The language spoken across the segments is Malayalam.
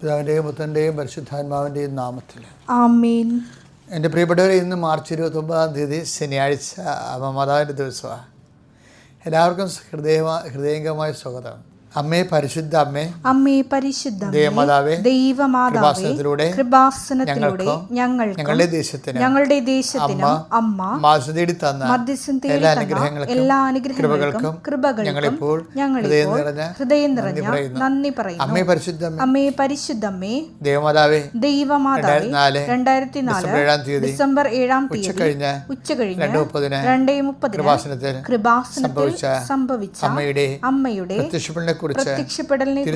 പിതാവിൻ്റെയും പുത്രൻ്റെയും പരിശുദ്ധാത്മാവിൻ്റെയും നാമത്തിൽ ആമേൻ. എൻ്റെ പ്രിയപ്പെട്ടവരെ, ഇന്ന് മാർച്ച് 29 ശനിയാഴ്ച മാതാവിൻ്റെ ദിവസമാണ്. എല്ലാവർക്കും ഹൃദയംഗമായ സ്വാഗതം. അമ്മേ, പരിശുദ്ധ അമ്മേ, അമ്മേ പരിശുദ്ധ ദൈവമാതാവേ, ദൈവമാതാവേ, കൃപാസനത്തിലൂടെ ഞങ്ങളുടെ ദേശത്തിന് അമ്മ മധ്യസ്ഥം തേടി തന്ന എല്ലാ അനുഗ്രഹങ്ങൾക്കും കൃപകൾക്കും ഹൃദയം നിറഞ്ഞ നന്ദി പറയുന്നു. അമ്മേ പരിശുദ്ധ അമ്മേ പരിശുദ്ധമ്മേ, ദൈവമാതാവേ, 2024 ഡിസംബർ 7 ഉച്ചകഴിഞ്ഞ് 2:30 കൃപാസനത്തിൽ സംഭവിച്ച അമ്മയുടെ പ്രത്യക്ഷപ്പെടലിനെ കുറിച്ച്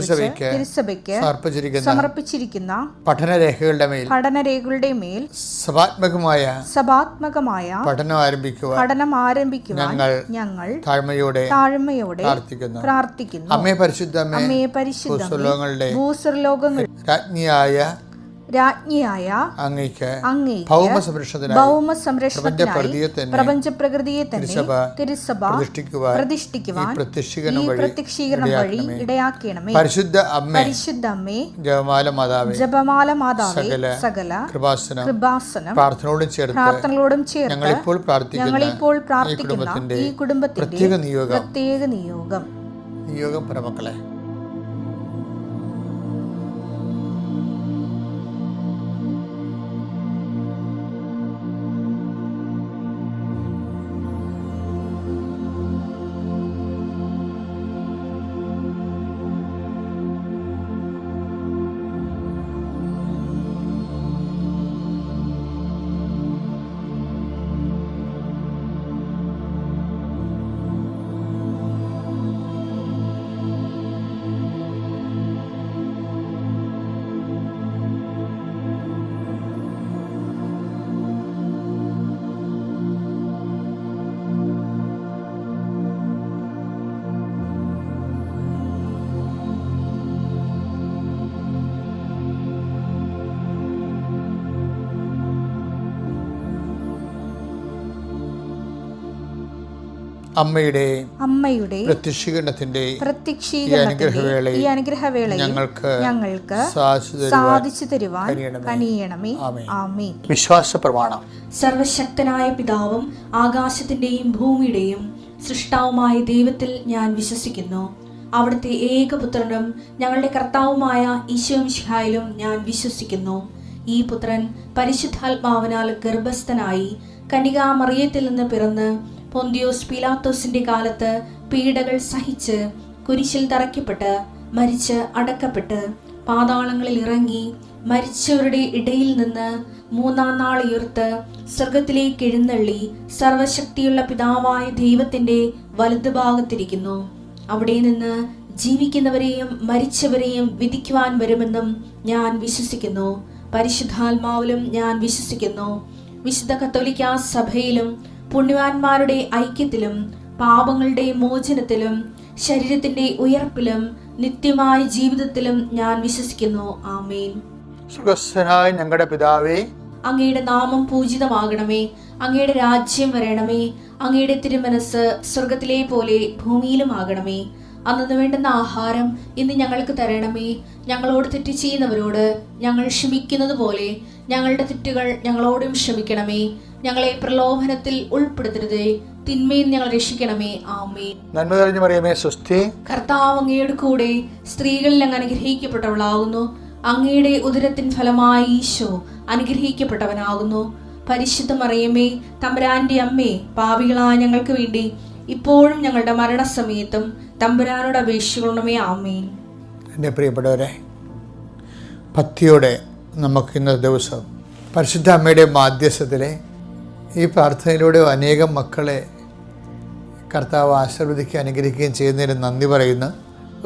സമർപ്പിച്ചിരിക്കുന്ന പഠനരേഖകളുടെ മേൽ സഭാത്മകമായ പഠനം ആരംഭിക്കുവാൻ ഞങ്ങൾ താഴ്മയോടെ പ്രാർത്ഥിക്കുന്നു. അമ്മേ പരിശുദ്ധ ഭൂസ്വർലോകങ്ങളുടെ രാജ്ഞിയായ അങ്ങയ്ക്ക് ഭൗമസംരക്ഷണത്തിനായി പ്രപഞ്ചപ്രകൃതിയെ തന്നെ തിരുസഭ പ്രതിഷ്ഠിക്കുവാൻ ഈ പ്രത്യക്ഷീകരണം വഴി ഇടയാക്കണമേ. പരിശുദ്ധ അമ്മേ, ജപമാല മാതാവേ, സകല കൃപാസനം പ്രാർത്ഥനകളോടും ചേർത്ത് ഞങ്ങളിപ്പോൾ പ്രാർത്ഥിക്കുന്ന ഈ കുടുംബത്തിന്റെ പ്രത്യേക നിയോഗം പരമക്കളെ. അമ്മയുടെ പ്രത്യക്ഷീകരണത്തിന്റെ ഈ അനുഗ്രഹവേളയിൽ ഞങ്ങൾക്ക് സാധിച്ചു തരുവാൻ കനിയണമേ. ആമേൻ. വിശ്വാസ പ്രമാണം. സർവശക്തനായ പിതാവും ആകാശത്തിന്റെയും ഭൂമിയുടെയും സൃഷ്ടാവുമായ ദൈവത്തിൽ ഞാൻ വിശ്വസിക്കുന്നു. അവിടുത്തെ ഏകപുത്രനും ഞങ്ങളുടെ കർത്താവുമായ ഈശോ മിശിഹായിലും ഞാൻ വിശ്വസിക്കുന്നു. ഈ പുത്രൻ പരിശുദ്ധാത്മാവിനാൽ ഗർഭസ്ഥനായി കന്യകാമറിയത്തിൽ നിന്ന് പിറന്ന് പൊന്തിയോസ് പീലാത്തോസിന്റെ കാലത്ത് പീഡകൾ സഹിച്ച് കുരിശിൽ തറയ്ക്കപ്പെട്ട് മരിച്ച് അടക്കപ്പെട്ട് പാതാളങ്ങളിൽ ഇറങ്ങി മരിച്ചവരുടെ ഇടയിൽ നിന്ന് 3-ാം നാൾ ഉയർത്ത് സ്വർഗത്തിലേക്ക് എഴുന്നള്ളി സർവശക്തിയുള്ള പിതാവായ ദൈവത്തിന്റെ വലതുഭാഗത്തിരിക്കുന്നു. അവിടെ നിന്ന് ജീവിക്കുന്നവരെയും മരിച്ചവരെയും വിധിക്കുവാൻ വരുമെന്നും ഞാൻ വിശ്വസിക്കുന്നു. പരിശുദ്ധാത്മാവിലും ഞാൻ വിശ്വസിക്കുന്നു. വിശുദ്ധ കത്തോലിക്കാ സഭയിലും പുണ്യവാന്മാരുടെ ഐക്യത്തിലും പാപങ്ങളുടെ മോചനത്തിലും ശരീരത്തിന്റെ ഉയർപ്പിലും നിത്യമായ ജീവിതത്തിലും ഞാൻ വിശ്വസിക്കുന്നു. ആമേൻ. സ്വർഗ്ഗസ്ഥനായ ഞങ്ങളുടെ പിതാവേ, അങ്ങയുടെ നാമം പൂജിതമാകണമേ. അങ്ങയുടെ രാജ്യം വരണമേ. അങ്ങയുടെ തിരുമനസ് സ്വർഗത്തിലെ പോലെ ഭൂമിയിലും ആകണമേ. അന്നു വേണ്ടുന്ന ആഹാരം ഇന്ന് ഞങ്ങൾക്ക് തരണമേ. ഞങ്ങളോട് തെറ്റ് ചെയ്യുന്നവരോട് ഞങ്ങൾ ക്ഷമിക്കുന്നത് പോലെ ഞങ്ങളുടെ തെറ്റുകൾ ഞങ്ങളോടും ക്ഷമിക്കണമേ. ഞങ്ങളെ പ്രലോഭനത്തിൽ ഉൾപ്പെടുത്തരുതേ, തിന്മയിൽ ഞങ്ങൾ രക്ഷിക്കണമേ. ആമേൻ. നന്മ നിറഞ്ഞ മറിയമേ, സ്വസ്തി. കർത്താവ് അങ്ങയുടെ കൂടെ സ്ത്രീകളിൽ അങ്ങ് അനുഗ്രഹിക്കപ്പെട്ടവളാകുന്നു. അങ്ങയുടെ ഉദരത്തിൻ ഫലമായി ഈശോ അനുഗ്രഹിക്കപ്പെട്ടവനാകുന്നു. പരിശുദ്ധ മറിയമേ, തമ്പുരാന്റെ അമ്മേ, പാപികളായ ഞങ്ങൾക്ക് വേണ്ടി ഇപ്പോഴും ഞങ്ങളുടെ മരണസമയത്തും തമ്പുരാനോട് അപേക്ഷിക്കണമേ. ആമേൻ. എൻ്റെ പ്രിയപ്പെട്ടവരെ, ഭക്തിയോടെ നമുക്ക് ഇന്നത്തെ ദിവസം പരിശുദ്ധ അമ്മയുടെ മാധ്യസ്ഥത്തിലെ ഈ പ്രാർത്ഥനയിലൂടെ അനേകം മക്കളെ കർത്താവ് ആശീർവദിക്കുകയും അനുഗ്രഹിക്കുകയും ചെയ്യുന്നതിന് നന്ദി പറയുന്നു.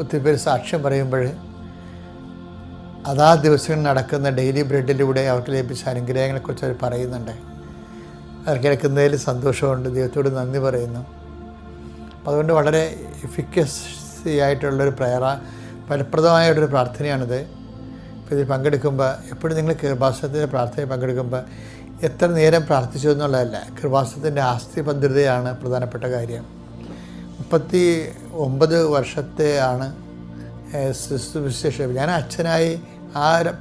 ഒത്തിരി പേര് സാക്ഷ്യം പറയുമ്പോൾ അതാ ദിവസങ്ങളിൽ നടക്കുന്ന ഡെയിലി ബ്രെഡിലൂടെ അവർക്ക് ലഭിച്ച അനുഗ്രഹങ്ങളെക്കുറിച്ച് അവർ പറയുന്നുണ്ട്. അവർ കേൾക്കുന്നതിൽ സന്തോഷമുണ്ട്. ദൈവത്തോട് നന്ദി പറയുന്നു. അതുകൊണ്ട് വളരെ എഫിക്കസി ആയിട്ടുള്ളൊരു ഫലപ്രദമായൊരു പ്രാർത്ഥനയാണിത്. ഇപ്പോൾ ഇതിൽ പങ്കെടുക്കുമ്പോൾ എപ്പോഴും നിങ്ങൾ കൃപാസനത്തിൻ്റെ പ്രാർത്ഥനയിൽ പങ്കെടുക്കുമ്പോൾ എത്ര നേരം പ്രാർത്ഥിച്ചു എന്നുള്ളതല്ല, കൃപാസനത്തിൻ്റെ ആസ്തിഭദ്രതയാണ് പ്രധാനപ്പെട്ട കാര്യം. 39 വർഷത്തെ ആണ് ശുശ്രൂഷ. ഞാൻ അച്ഛനായി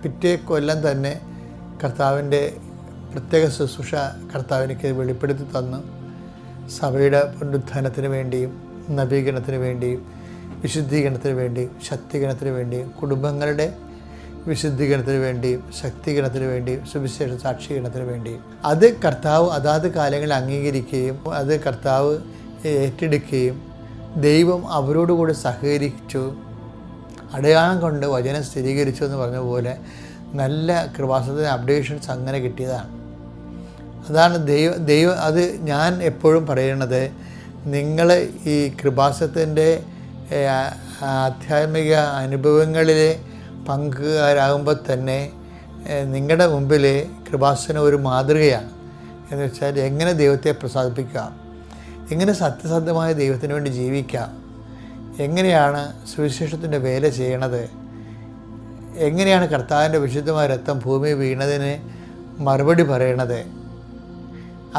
പിറ്റേ കൊല്ലം തന്നെ കർത്താവിൻ്റെ പ്രത്യേക ശുശ്രൂഷ കർത്താവിനേക്ക് വെളിപ്പെടുത്തി തന്നു. സഭയുടെ പുനരുത്ഥാനത്തിന് വേണ്ടിയും നവീകരണത്തിന് വേണ്ടിയും വിശുദ്ധീകരണത്തിന് വേണ്ടിയും ശക്തീകരണത്തിന് വേണ്ടിയും കുടുംബങ്ങളുടെ വിശുദ്ധീകരണത്തിന് വേണ്ടിയും ശക്തീകരണത്തിന് വേണ്ടിയും സുവിശേഷ സാക്ഷീകരണത്തിന് വേണ്ടിയും അത് കർത്താവ് അതാത് കാലങ്ങളിൽ അംഗീകരിക്കുകയും അത് കർത്താവ് ഏറ്റെടുക്കുകയും ദൈവം അവരോടുകൂടി സഹകരിച്ചു, അടയാളം കൊണ്ട് വചനം സ്ഥിരീകരിച്ചു എന്ന് പറഞ്ഞ പോലെ നല്ല കൃപാസനത്തിന് അപ്ഡേഷൻസ് അങ്ങനെ കിട്ടിയതാണ്. അതാണ് ദൈവം അത് ഞാൻ എപ്പോഴും പറയുന്നത്. നിങ്ങൾ ഈ കൃപാസനത്തിൻ്റെ ആധ്യാത്മിക അനുഭവങ്ങളിലെ പങ്കുകാരാകുമ്പോൾ തന്നെ നിങ്ങളുടെ മുമ്പിൽ കൃപാസനം ഒരു മാതൃകയാണ്. എന്ന് വെച്ചാൽ എങ്ങനെ ദൈവത്തെ പ്രസാദിപ്പിക്കാം, എങ്ങനെ സത്യസന്ധമായ ദൈവത്തിന് വേണ്ടി ജീവിക്കാം, എങ്ങനെയാണ് സുവിശേഷത്തിൻ്റെ വേല ചെയ്യണത്, എങ്ങനെയാണ് കർത്താവിൻ്റെ വിശുദ്ധമായ രക്തം ഭൂമി വീണതിന് മറുപടി പറയണത്,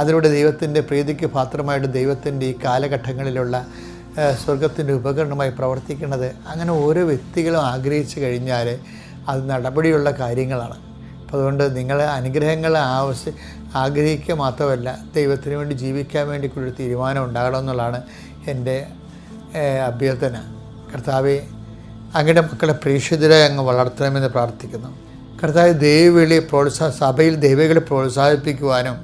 അതിലൂടെ ദൈവത്തിൻ്റെ പ്രീതിക്ക് പാത്രമായിട്ട് ദൈവത്തിൻ്റെ ഈ കാലഘട്ടങ്ങളിലുള്ള സ്വർഗത്തിൻ്റെ ഉപകരണമായി പ്രവർത്തിക്കുന്നത്. അങ്ങനെ ഓരോ വ്യക്തികളും ആഗ്രഹിച്ചു കഴിഞ്ഞാൽ അത് നടപടിയുള്ള കാര്യങ്ങളാണ്. അപ്പോൾ അതുകൊണ്ട് നിങ്ങൾ അനുഗ്രഹങ്ങൾ ആഗ്രഹിക്കുക മാത്രമല്ല, ദൈവത്തിന് വേണ്ടി ജീവിക്കാൻ വേണ്ടിക്കുള്ളൊരു തീരുമാനം ഉണ്ടാകണമെന്നുള്ളതാണ് എൻ്റെ അഭ്യർത്ഥന. കർത്താവെ, അങ്ങയുടെ മക്കളെ പ്രേക്ഷിതരായി അങ്ങ് വളർത്തണമെന്ന് പ്രാർത്ഥിക്കുന്നു. കർത്താവ് സഭയിൽ ദൈവവിളി പ്രോത്സാഹിപ്പിക്കുവാനും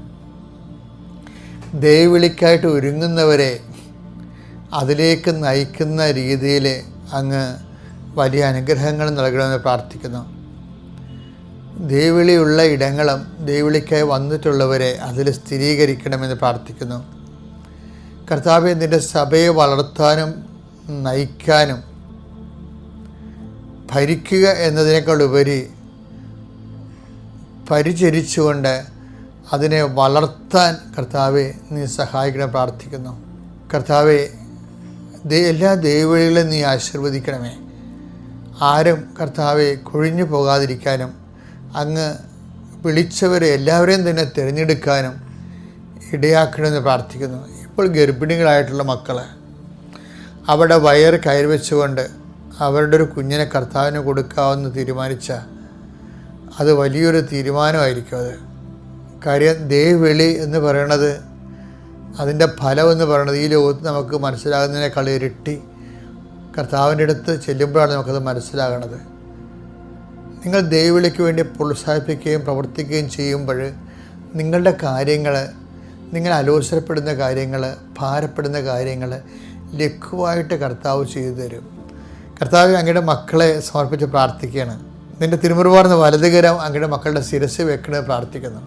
ദൈവവിളിക്കായിട്ട് ഒരുങ്ങുന്നവരെ അതിലേക്ക് നയിക്കുന്ന രീതിയിൽ അങ്ങ് വലിയ അനുഗ്രഹങ്ങൾ നൽകണമെന്ന് പ്രാർത്ഥിക്കുന്നു. ദൈവവിളിയുള്ള ഇടങ്ങളും ദൈവവിളിക്കായി വന്നിട്ടുള്ളവരെ അതിൽ സ്ഥിരീകരിക്കണമെന്ന് പ്രാർത്ഥിക്കുന്നു. കർത്താവെ, നിൻ്റെ സഭയെ വളർത്താനും നയിക്കാനും ഭരിക്കുക എന്നതിനേക്കാൾ ഉപരി പരിചരിച്ചുകൊണ്ട് അതിനെ വളർത്താൻ കർത്താവെ നീ സഹായിക്കണം പ്രാർത്ഥിക്കുന്നു. കർത്താവെ, എല്ലാ ദൈവവിളികളെയും നീ ആശീർവദിക്കണമേ. ആരും കർത്താവെ കൊഴിഞ്ഞു പോകാതിരിക്കാനും അങ്ങ് വിളിച്ചവരെ എല്ലാവരെയും തന്നെ തിരഞ്ഞെടുക്കാനും ഇടയാക്കണമെന്ന് പ്രാർത്ഥിക്കുന്നു. ഇപ്പോൾ ഗർഭിണികളായിട്ടുള്ള മക്കൾ അവരുടെ വയറ് കയറി വെച്ചുകൊണ്ട് അവരുടെ ഒരു കുഞ്ഞിനെ കർത്താവിന് കൊടുക്കാമെന്ന് തീരുമാനിച്ച അത് വലിയൊരു തീരുമാനമായിരിക്കും. അത് കാര്യം ദൈവവിളി എന്ന് പറയണത്, അതിൻ്റെ ഫലം എന്ന് പറയുന്നത് ഈ ലോകത്ത് നമുക്ക് മനസ്സിലാകുന്നതിനേക്കാൾ ഇരട്ടി കർത്താവിൻ്റെ അടുത്ത് ചെല്ലുമ്പോഴാണ് നമുക്കത് മനസ്സിലാകണത്. നിങ്ങൾ ദൈവവിളിക്ക് വേണ്ടി പ്രോത്സാഹിപ്പിക്കുകയും പ്രവർത്തിക്കുകയും ചെയ്യുമ്പോൾ നിങ്ങളുടെ കാര്യങ്ങൾ, നിങ്ങൾ അലോസരപ്പെടുന്ന കാര്യങ്ങൾ, ഭാരപ്പെടുന്ന കാര്യങ്ങൾ ലഘുവായിട്ട് കർത്താവ് ചെയ്തു തരും. കർത്താവ് അങ്ങയുടെ മക്കളെ സമർപ്പിച്ച് പ്രാർത്ഥിക്കുകയാണ്. നിൻ്റെ തിരുമുറുപാർന്ന വലതുകരം അങ്ങയുടെ മക്കളുടെ ശിരസ് വെക്കണമെന്ന് പ്രാർത്ഥിക്കുന്നു.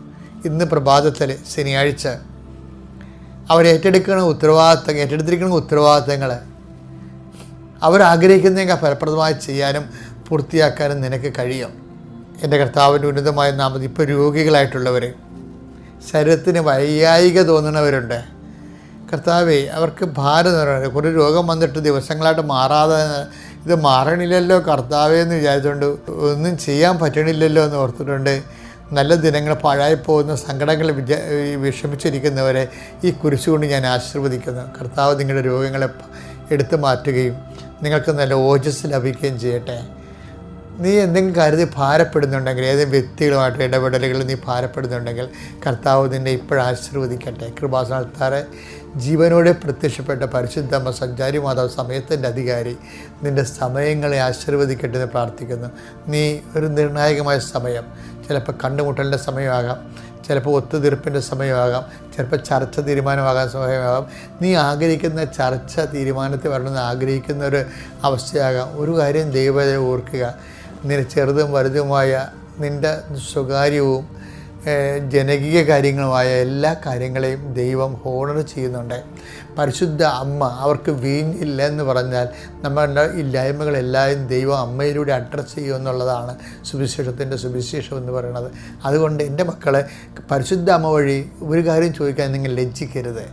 ഇന്ന് പ്രഭാതത്തിൽ ശനിയാഴ്ച ഏറ്റെടുത്തിരിക്കുന്ന ഉത്തരവാദിത്തങ്ങൾ അവരാഗ്രഹിക്കുന്നതിനേക്കാൾ ഫലപ്രദമായി ചെയ്യാനും പൂർത്തിയാക്കാനും നിനക്ക് കഴിയും. എൻ്റെ കർത്താവിൻ്റെ ഉന്നതമായ നാമത്തിൽ ഇപ്പോൾ രോഗികളായിട്ടുള്ളവർ, ശരീരത്തിന് വൈകായിക തോന്നുന്നവരുണ്ട് കർത്താവേ, അവർക്ക് ഭാരം നിറയുന്നത് ഒരു രോഗം വന്നിട്ട് ദിവസങ്ങളായിട്ട് മാറാതെ ഇത് മാറണില്ലല്ലോ കർത്താവേ എന്ന് വിചാരിച്ചുകൊണ്ട് ഒന്നും ചെയ്യാൻ പറ്റണില്ലല്ലോ എന്ന് ഓർത്തിട്ടുണ്ട്. നല്ല ദിനങ്ങൾ പാഴായിപ്പോകുന്ന സങ്കടങ്ങൾ വിഷമിച്ചിരിക്കുന്നവരെ ഈ കുരിശുകൊണ്ട് ഞാൻ ആശീർവദിക്കുന്നു. കർത്താവ് നിങ്ങളുടെ രോഗങ്ങളെ എടുത്തു മാറ്റുകയും നിങ്ങൾക്ക് നല്ല ഓജസ് ലഭിക്കുകയും ചെയ്യട്ടെ. നീ എന്തെങ്കിലും കരുതി ഭാരപ്പെടുന്നുണ്ടെങ്കിൽ, ഏതെങ്കിലും വ്യക്തികളുമായിട്ട് ഇടപെടലുകളിൽ നീ ഭാരപ്പെടുന്നുണ്ടെങ്കിൽ കർത്താവ് നിന്നെ ഇപ്പോഴാശീർവദിക്കട്ടെ. കൃപാസനത്താറെ ജീവനോടെ പ്രത്യക്ഷപ്പെട്ട പരിശുദ്ധമ്മ സഞ്ചാരി മാതാവ്, സമയത്തിൻ്റെ അധികാരി, നിൻ്റെ സമയങ്ങളെ ആശീർവദിക്കട്ടെ എന്ന് പ്രാർത്ഥിക്കുന്നു. നീ ഒരു നിർണായകമായ സമയം, ചിലപ്പോൾ കണ്ടുമുട്ടലിൻ്റെ സമയമാകാം, ചിലപ്പോൾ ഒത്തുതീർപ്പിൻ്റെ സമയമാകാം, ചിലപ്പോൾ ചർച്ച തീരുമാനമാകാൻ സമയമാകാം. നീ ആഗ്രഹിക്കുന്ന ചർച്ച തീരുമാനത്തിൽ വരണമെന്ന് ആഗ്രഹിക്കുന്ന ഒരു അവസ്ഥയാകാം. ഒരു കാര്യം ദൈവത്തെ ഓർക്കുക, നിന്റെ ചെറുതും വലുതുമായ നിൻ്റെ സ്വകാര്യവും ജനകീയ കാര്യങ്ങളുമായ എല്ലാ കാര്യങ്ങളെയും ദൈവം ഹോണർ ചെയ്യുന്നുണ്ട്. പരിശുദ്ധ അമ്മ, അവർക്ക് വീഞ്ഞില്ല എന്ന് പറഞ്ഞാൽ നമ്മളുടെ ഇല്ലായ്മകളെല്ലാം ദൈവം അമ്മയിലൂടെ അഡ്രസ്സ് ചെയ്യുമെന്നുള്ളതാണ് സുവിശേഷത്തിൻ്റെ സുവിശേഷം എന്ന് പറയുന്നത്. അതുകൊണ്ട് എൻ്റെ മക്കളെ, പരിശുദ്ധ അമ്മ വഴി ഒരു കാര്യം ചോദിക്കാൻ നിങ്ങൾ ലജ്ജിക്കരുത്.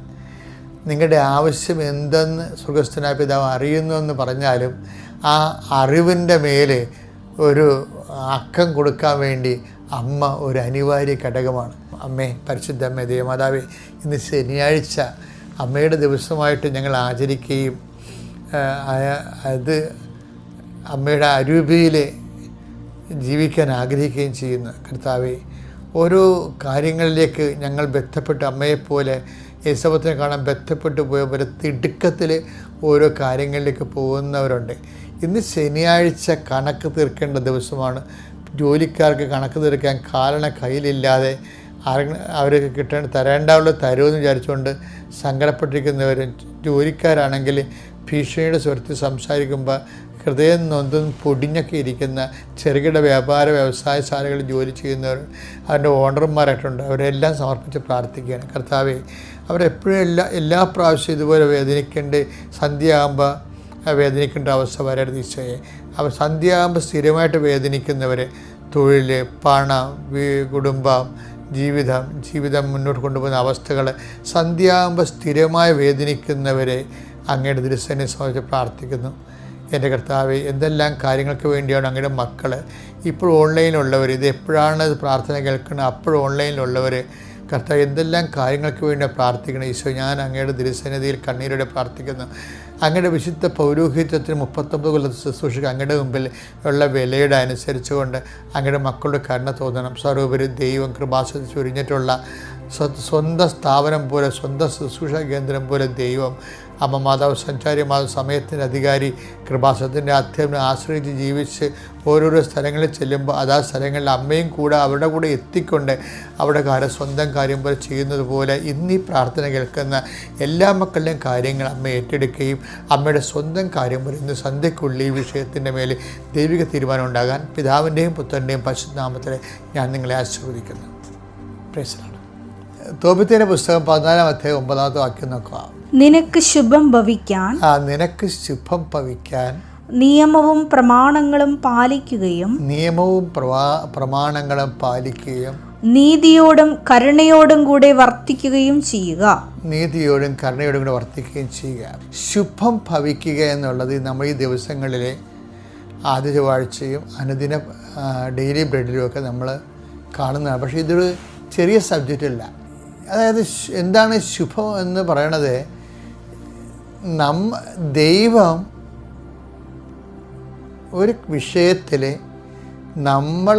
നിങ്ങളുടെ ആവശ്യം എന്തെന്ന് സ്വർഗ്ഗസ്ഥനായ പിതാവ് അറിയുന്നു എന്ന് പറഞ്ഞാലും ആ അറിവിൻ്റെ മേലെ ഒരു അക്കം കൊടുക്കാൻ വേണ്ടി അമ്മ ഒരു അനിവാര്യ ഘടകമാണ്. അമ്മേ, പരിശുദ്ധ അമ്മേ, ദേവമാതാവേ, ഇന്ന് ശനിയാഴ്ച അമ്മയുടെ ദിവസമായിട്ട് ഞങ്ങൾ ആചരിക്കുകയും അത് അമ്മയുടെ അരൂപിയിലെ ജീവിക്കാൻ ആഗ്രഹിക്കുകയും ചെയ്യുന്നു. കർത്താവേ, ഓരോ കാര്യങ്ങളിലേക്ക് ഞങ്ങൾ ബന്ധപ്പെട്ട് അമ്മയെപ്പോലെ യേശുവിനെ കാണാൻ ബന്ധപ്പെട്ട് പോയവർ തിടുക്കത്തിൽ ഓരോ കാര്യങ്ങളിലേക്ക് പോകുന്നവരുണ്ട്. ഇന്ന് ശനിയാഴ്ച കണക്ക് തീർക്കേണ്ട ദിവസമാണ്. ജോലിക്കാർക്ക് കണക്ക് തീർക്കാൻ കാരണം കയ്യിലില്ലാതെ അവർക്ക് തരേണ്ടാവുള്ള തരുമെന്ന് വിചാരിച്ചുകൊണ്ട് സങ്കടപ്പെട്ടിരിക്കുന്നവരും, ജോലിക്കാരാണെങ്കിൽ ഭീഷണിയുടെ സ്വരത്തിൽ സംസാരിക്കുമ്പോൾ ഹൃദയം നൊന്തും പൊടിഞ്ഞൊക്കെ ഇരിക്കുന്ന ചെറുകിട വ്യാപാര വ്യവസായശാലകളിൽ ജോലി ചെയ്യുന്നവർ, അതിൻ്റെ ഓണർമാരായിട്ടുണ്ട്. അവരെല്ലാം സമർപ്പിച്ച് പ്രാർത്ഥിക്കുകയാണ്. കർത്താവേ, അവരെപ്പോഴും എല്ലാ പ്രാവശ്യവും ഇതുപോലെ സന്ധ്യയാകുമ്പോൾ വേദനിക്കേണ്ട അവസ്ഥ വരരുത് ഈശോയെ. അവർ സന്ധ്യയാകുമ്പോൾ സ്ഥിരമായിട്ട് വേദനിക്കുന്നവരെ, തൊഴിൽ, പണം, കുടുംബം, ജീവിതം മുന്നോട്ട് കൊണ്ടുപോകുന്ന അവസ്ഥകൾ സന്ധ്യയാകുമ്പോൾ സ്ഥിരമായി വേദനിക്കുന്നവരെ അങ്ങയുടെ ദൃശ്യനെ സംബന്ധിച്ച് പ്രാർത്ഥിക്കുന്നു. എൻ്റെ കർത്താവേ, എന്തെല്ലാം കാര്യങ്ങൾക്ക് വേണ്ടിയാണ് അങ്ങയുടെ മക്കൾ ഇപ്പോൾ ഓൺലൈനിലുള്ളവർ, ഇത് എപ്പോഴാണ് പ്രാർത്ഥന കേൾക്കുന്നത് അപ്പോൾ ഓൺലൈനിലുള്ളവർ, കർത്താവ് എന്തെല്ലാം കാര്യങ്ങൾക്ക് വേണ്ടി പ്രാർത്ഥിക്കണം. ഈശോ, ഞാൻ അങ്ങയുടെ തിരുസന്നിധിയിൽ കണ്ണീരോടെ പ്രാർത്ഥിക്കുന്നു. അങ്ങയുടെ വിശുദ്ധ പൗരോഹിത്യത്തിന് 39 കൊല്ലത്തെ ശുശ്രൂഷയ്ക്ക് അങ്ങയുടെ മുമ്പിൽ ഉള്ള വിലയുടെ അനുസരിച്ചുകൊണ്ട് അങ്ങയുടെ മക്കളുടെ കരുണ തോന്നണം. സർവ്വപരി ദൈവം കൃപാസനത്തിൽ ചൊരിഞ്ഞിട്ടുള്ള സ്വന്തം സ്ഥാപനം പോലെ, സ്വന്തം ശുശ്രൂഷ കേന്ദ്രം പോലെ ദൈവം അമ്മ മാതാവ്, സഞ്ചാരി മാതാവ്, സമയത്തിൻ്റെ അധികാരി, കൃപാസനത്തിൻ്റെ അധ്യാപനം ആശ്രയിച്ച് ജീവിച്ച് ഓരോരോ സ്ഥലങ്ങളിൽ ചെല്ലുമ്പോൾ അതാ സ്ഥലങ്ങളിൽ അമ്മയും കൂടെ അവരുടെ കൂടെ എത്തിക്കൊണ്ട് അവിടെ സ്വന്തം കാര്യം പോലെ ചെയ്യുന്നത് പോലെ ഇന്ന് ഈ പ്രാർത്ഥന കേൾക്കുന്ന എല്ലാ മക്കളുടെയും കാര്യങ്ങൾ അമ്മ ഏറ്റെടുക്കുകയും അമ്മയുടെ സ്വന്തം കാര്യം പോലെ ഇന്ന് സന്ധ്യയ്ക്കുള്ളിൽ ഈ വിഷയത്തിൻ്റെ മേൽ ദൈവിക തീരുമാനം ഉണ്ടാകാൻ പിതാവിൻ്റെയും പുത്രൻ്റെയും പരിശുദ്ധനാമത്തിൽ ഞാൻ നിങ്ങളെ ആശീർവദിക്കുന്നു. പ്രൈസ്. തോബിത്തിന്റെ പുസ്തകം 14-ാം അധ്യായം 9-ാമത്തെ വാക്യം നോക്കുക. നിനക്ക് ശുഭം ഭവിക്കാൻ നിയമവും പ്രമാണങ്ങളും പാലിക്കുകയും നീതിയോടും കരുണയോടും കൂടെ വർത്തിക്കുകയും ചെയ്യുക. ശുഭം ഭവിക്കുക എന്നുള്ളത് നമ്മൾ ഈ ദിവസങ്ങളിലെ ആദ്യ ചൊവ്വാഴ്ചയും അനുദിന ഡെയിലി ബ്രെഡിലുമൊക്കെ നമ്മൾ കാണുന്നതാണ്. പക്ഷേ ഇതൊരു ചെറിയ സബ്ജക്റ്റ് അല്ല. അതായത് എന്താണ് ശുഭം എന്ന് പറയണത്? ദൈവം ഒരു വിഷയത്തിൽ നമ്മൾ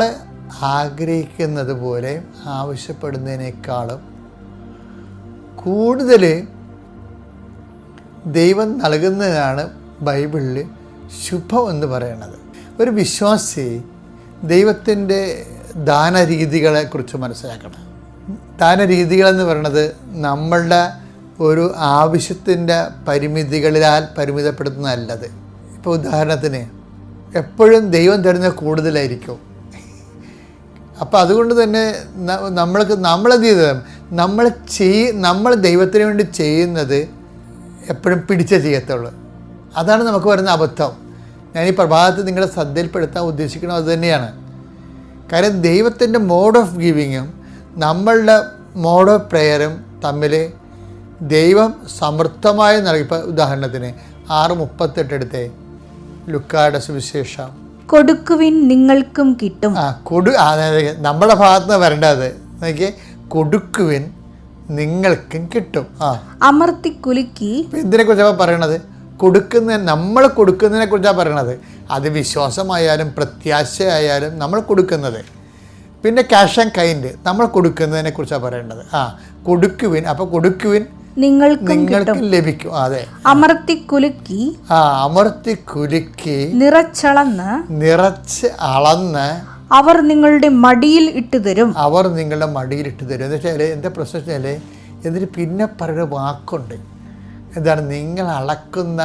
ആഗ്രഹിക്കുന്നത് പോലെ ആവശ്യപ്പെടുന്നതിനേക്കാളും കൂടുതൽ ദൈവം നൽകുന്നതാണ് ബൈബിളിൽ ശുഭം എന്ന് പറയുന്നത്. ഒരു വിശ്വാസി ദൈവത്തിൻ്റെ ദാനരീതികളെക്കുറിച്ച് മനസ്സിലാക്കണം. ദാനരീതികളെന്ന് പറയുന്നത് നമ്മളുടെ ഒരു ആവശ്യത്തിൻ്റെ പരിമിതികളിലാൽ പരിമിതപ്പെടുത്തുന്നതല്ലത്. ഇപ്പോൾ ഉദാഹരണത്തിന് എപ്പോഴും ദൈവം തരുന്നത് കൂടുതലായിരിക്കും. അപ്പോൾ അതുകൊണ്ട് തന്നെ നമ്മളെന്ത് ചെയ്തത്, നമ്മൾ ദൈവത്തിന് വേണ്ടി ചെയ്യുന്നത് എപ്പോഴും പിടിച്ചേ ചെയ്യത്തുള്ളൂ. അതാണ് നമുക്ക് വരുന്ന അബദ്ധം. ഞാൻ ഈ പ്രഭാതത്തിൽ നിങ്ങളെ ശ്രദ്ധയിൽപ്പെടുത്താൻ ഉദ്ദേശിക്കുന്നത് അതുതന്നെയാണ്. കാര്യം ദൈവത്തിൻ്റെ മോഡ് ഓഫ് ഗിവിങ്ങും നമ്മളുടെ മോഡ് ഓഫ് പ്രെയറും തമ്മിൽ ദൈവം സമൃദ്ധമായി നൽകി. ഇപ്പോൾ ഉദാഹരണത്തിന് 6:38 എടുത്തേ, ലുക്കായുടെ സുവിശേഷം. കൊടുക്കുവിൻ നിങ്ങൾക്കും കിട്ടും. അതായത് നമ്മുടെ ഭാഗത്ത് നിന്ന് വരേണ്ടത് നോക്കിയേ, കൊടുക്കുവിൻ നിങ്ങൾക്കും കിട്ടും. അമർത്തി കുലുക്കി. ഇതിനെ കുറിച്ചാണ് പറയണത്. നമ്മൾ കൊടുക്കുന്നതിനെ കുറിച്ചാണ് പറയണത്. അത് വിശ്വാസമായാലും പ്രത്യാശയായാലും നമ്മൾ കൊടുക്കുന്നത്. പിന്നെ ക്യാഷ് ആൻഡ് കൈൻഡ് നമ്മൾ കൊടുക്കുന്നതിനെ കുറിച്ചാണ് പറയേണ്ടത്. കൊടുക്കുവിൻ. അപ്പോൾ കൊടുക്കുവിൻ നിങ്ങൾക്കും ലഭിക്കും. അതെ, അമർത്തി കുലുക്കി. അമർത്തി കുലുക്കി നിറച്ച് അളന്ന് അവർ നിങ്ങളുടെ മടിയിൽ ഇട്ടുതരും. എന്ന് വെച്ചാൽ എന്താ പ്രശ്നം വെച്ചാൽ എന്നിട്ട് പിന്നെ പറയുന്ന വാക്കുണ്ട്. എന്താണ്? നിങ്ങൾ അളക്കുന്ന,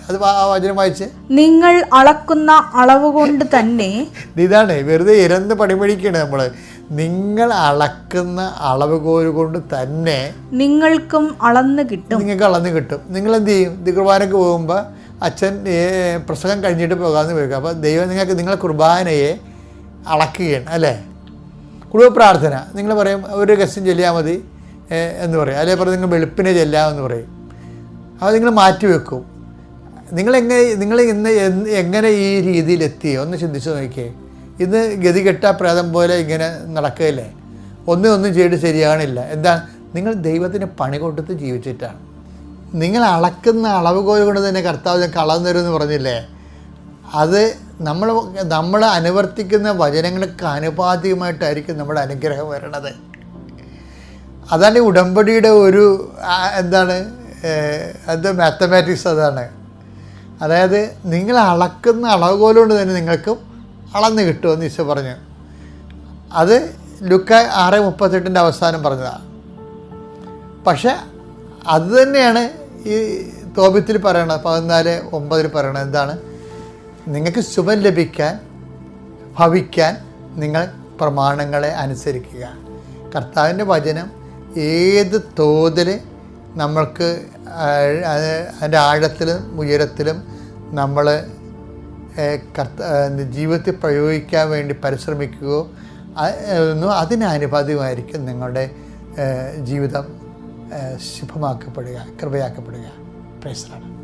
അത് വചനം വായിച്ച്, നിങ്ങൾ അളക്കുന്ന അളവ് കൊണ്ട് തന്നെ. ഇതാണ് വെറുതെ ഇരന്ന് പണിപടിക്കണേ നമ്മൾ. നിങ്ങൾ അളക്കുന്ന അളവ് കോല് കൊണ്ട് തന്നെ നിങ്ങൾക്കും അളന്ന് കിട്ടും. നിങ്ങൾ എന്ത് ചെയ്യും? കുർബാനയ്ക്ക് പോകുമ്പോൾ അച്ഛൻ പ്രസംഗം കഴിഞ്ഞിട്ട് പോകാമെന്ന് വയ്ക്കുക. അപ്പോൾ ദൈവം നിങ്ങളെ കുർബാനയെ അളക്കുകയാണ് അല്ലേ? കുടുംബ പ്രാർത്ഥന നിങ്ങൾ പറയും ഒരു ഗസ്റ്റും ചെല്ലിയാൽ മതി എന്ന് പറയും. അല്ലെങ്കിൽ പറയും നിങ്ങൾ വെളുപ്പിനെ ചെല്ലാമെന്ന് പറയും. അത് നിങ്ങൾ മാറ്റിവെക്കും. നിങ്ങൾ ഇന്ന് എങ്ങനെ ഈ രീതിയിലെത്തിയോ ഒന്ന് ചിന്തിച്ച് നോക്കിയേ. ഇന്ന് ഗതികെട്ട പ്രേതം പോലെ ഇങ്ങനെ നടക്കുകയല്ലേ, ഒന്നും ചെയ്തിട്ട് ശരിയാകണില്ല. എന്താണ്? നിങ്ങൾ ദൈവത്തിന് പണി കൊടുത്ത് ജീവിച്ചിട്ടാണ്. നിങ്ങൾ അളക്കുന്ന അളവ് കോല് കൊണ്ട് തന്നെ കർത്താവ് ഞങ്ങൾക്ക് അളന്നു തരുമെന്ന് പറഞ്ഞില്ലേ? അത് നമ്മൾ അനുവർത്തിക്കുന്ന വചനങ്ങൾക്ക് ആനുപാതികമായിട്ടായിരിക്കും നമ്മുടെ അനുഗ്രഹം വരണത്. അതാണ് ഈ ഉടമ്പടിയുടെ ഒരു അത് മാത്തമാറ്റിക്സ് അതാണ്. അതായത് നിങ്ങൾ അളക്കുന്ന അളവുകോൽ കൊണ്ട് തന്നെ നിങ്ങൾക്കും അളന്ന് കിട്ടുമെന്ന് ഈശോ പറഞ്ഞു. അത് ലുക്ക 6:38 അവസാനം പറഞ്ഞതാണ്. പക്ഷെ അത് തന്നെയാണ് ഈ തോബിത്തിൽ പറയണത്, 14:9 പറയണത്. എന്താണ്? നിങ്ങൾക്ക് ശുഭം ലഭിക്കാൻ ഭവിക്കാൻ നിങ്ങൾ പ്രമാണങ്ങളെ അനുസരിക്കുക. കർത്താവിൻ്റെ വചനം ഏത് തോതിൽ നമ്മൾക്ക് അതിൻ്റെ ആഴത്തിലും ഉയരത്തിലും നമ്മൾ ജീവിതത്തിൽ പ്രയോഗിക്കാൻ വേണ്ടി പരിശ്രമിക്കുകയോ അതിനാനുപാതികമായിരിക്കും നിങ്ങളുടെ ജീവിതം ശുഭമാക്കപ്പെടുക, കൃപയാക്കപ്പെടുക. Praise the Lord.